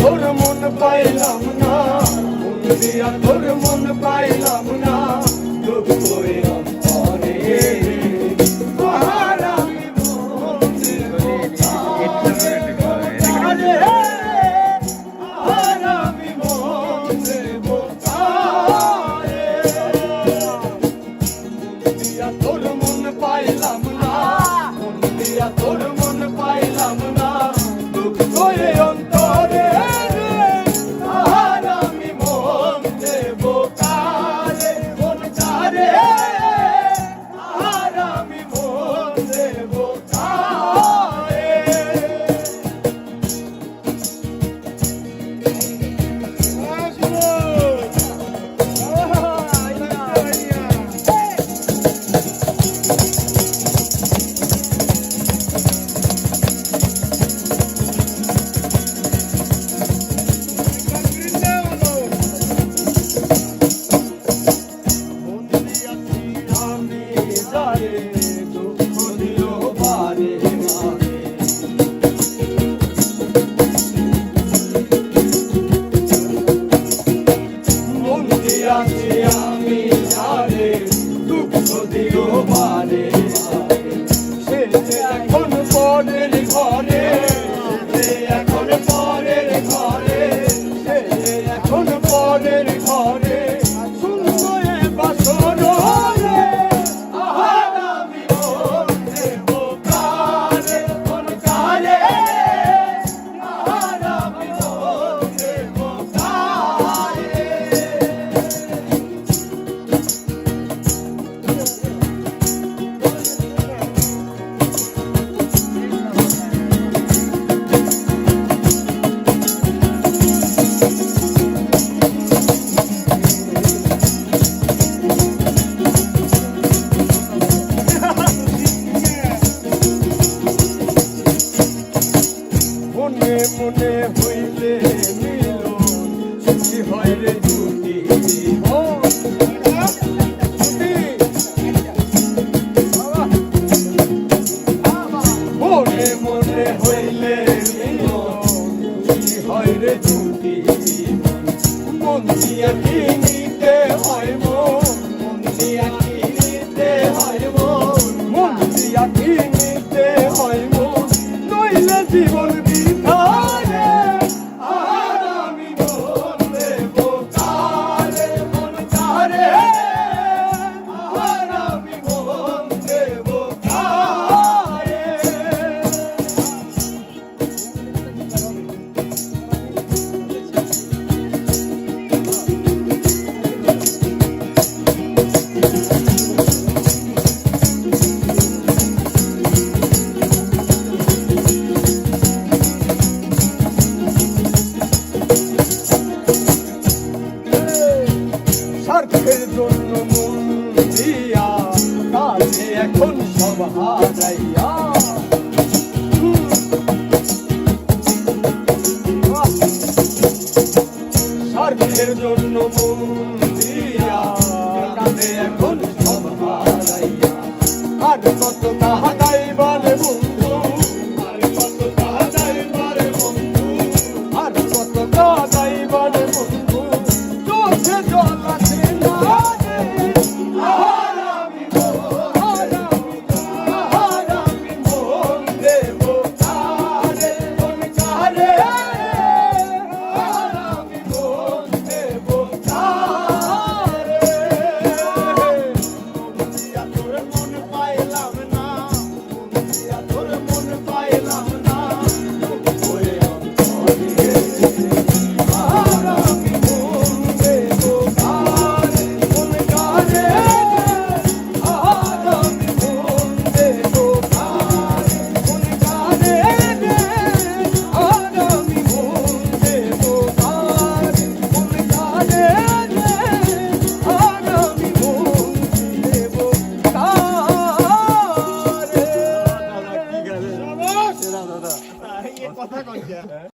তোর মন পাইলাম না, মন দিয়া তোর মন পাইলাম না, দুঃখ অন্তরে আর আমি মন দেব কারে, আর আমি মন দেব কারে। মন দিয়া তোর মন পাইলাম না, মন দিয়া তোর মন পাইলাম না, দুঃখ অন্তরে আমি জানে দুঃখ দিল বারে সে এখন পরের ঘরে, এখন পরের ঘরে, এখন পরের ঘরে শুনবো এ বাসর রে, আহার আমি মন দেব কারে, মন কারে, আহার আমি মন দেব কারে। মনে মনে হইলে মিলন, সুখী হয় রে দুটি জীবন। মনে মনে হইলে মিলন, সুখী হয় রে দুটি জীবন। মন দিয়া কি নিতে হয় মন, মন দিয়া কি নিতে হয় মন, মন দিয়া কি নিতে হয় মন, নইলে জীবন স্বার্থের জন্য মন দিয়া কাজে এখন সব হার।